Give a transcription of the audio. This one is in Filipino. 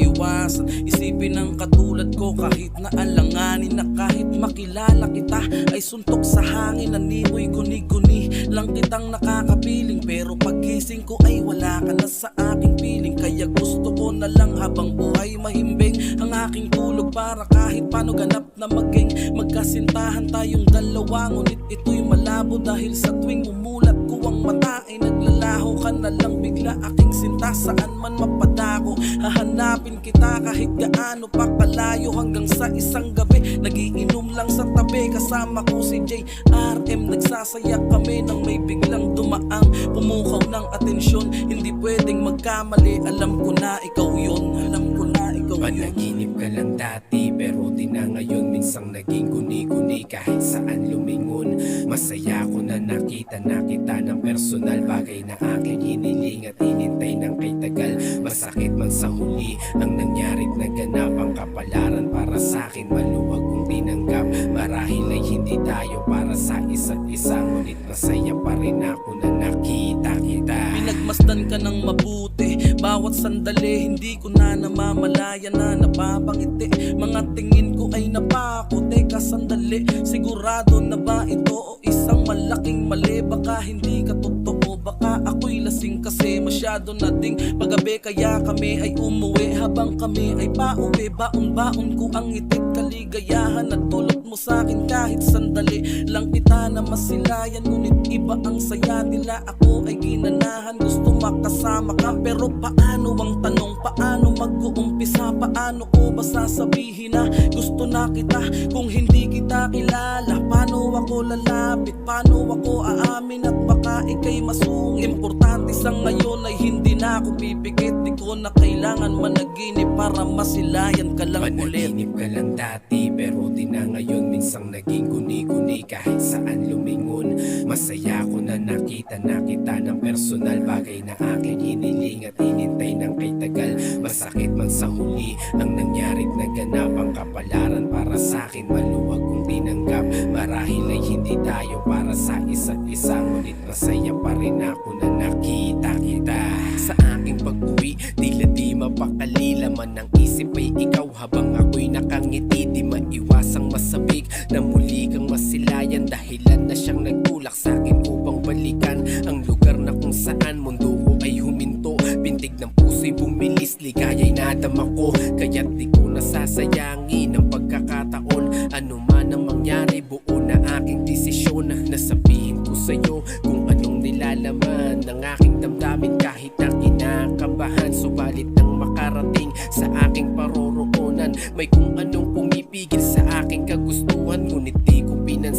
maiwasan. Isipin ng katulad ko kahit na alanganin, na kahit makilala kita ay suntok sa hangin. Nanimoy guni-guni lang kitang nakakapiling, pero pagising ko ay wala ka na sa aking piling. Kaya gusto ko na lang habang buhay mahimbing ang aking tulog, para kahit paano ganap na maging magkasintahan tayong dalawa. Ngunit ito'y malabo dahil sa tuwing umulat ko ang mata ay naglalaho ka na lang bigla, aking sinta. Saan man mapadako hahanapin kita kahit gaano pa kalayo, hanggang sa isang gabi nagiinom lang sa tabi kasama ko si JRM. Nagsasaya kami nang may biglang dumaang pumukaw ng atensyon. Hindi pwedeng magkamali, alam ko na ikaw yun, alam ko na ikaw yun. Panaginip ka lang dati pero di na ngayon. Minsang naging guni-guni kahit saan lumingon. Masaya ko na nakita na kita ng personal, bagay na aking hiniling at hinintay ng kay tagal. Masakit man sa huli ang nangyarit na ganap, ang kapalaran para sa akin maluwag kong tinanggap. Marahil ay hindi tayo para sa isa't isa, ngunit masaya pa rin ako na nakita kita. Pinagmasdan ka ng mabuti bawat sandali, hindi ko na namamalaya na napapangiti. Mga tingin ko ay napako, teka sandali, sigurado na ba ito o isang malaking mali? Baka hindi ka totoo, baka ako'y lasing kasi masyado na ding paggabi. Kaya kami ay umuwi, habang kami ay pauwi, baon-baon ko ang itit kaligayahan at tulot mo sa'kin kahit sandali lang kita na masilayan. Ngunit iba ang saya nila, ako ay ginanahan, gusto makasama ka. Pero paano ang tanong, paano mag-uumpisa, paano ko ba sasabihin na gusto na kita kung hindi kita kilala? Paano ako lalapit, paano ako aamin at baka ika'y masungit? Importante sa ngayon ay hindi na ako pipikit, di ko na kailangan managinip para masilayan ka lang ulit. Panaginip ka lang dati pero di na ngayon. Minsang naging guni-guni kahit saan lumingon. Masaya ko na nakita na kita ng personal, bagay na aking hiniling at hinintay ng kay tagal. Masakit man sa huli ang nangyarit na ganap, ang kapalaran para sa akin maluwag kong tinanggap. Marahil ay hindi tayo para sa isa't isa, ngunit masaya pa rin ako na nakita kita. Sa aking pag-uwi tila di mapakali, laman ng isip ay ikaw habang ako'y nakangiti. Di maiwasang masabik na muli kang masilayan, dahilan na siyang nagtulak sa akin upang balikan ang lugar na kung saan mundo ko ay huminto. Bintig ng puso'y bumilis, ligaya'y nadama ko, kaya't di ko nasasayangin ang pagkakataon. Ano man ang mangyari, buo na aking desisyon na sabihin ko sa'yo kung anong nilalaman ng aking damdamin. Kahit ang kinakabahan, subalit nang makarating sa aking paroroonan, may kung anong pumipigil sa aking kagustuhan. Ngunit di ko pinansin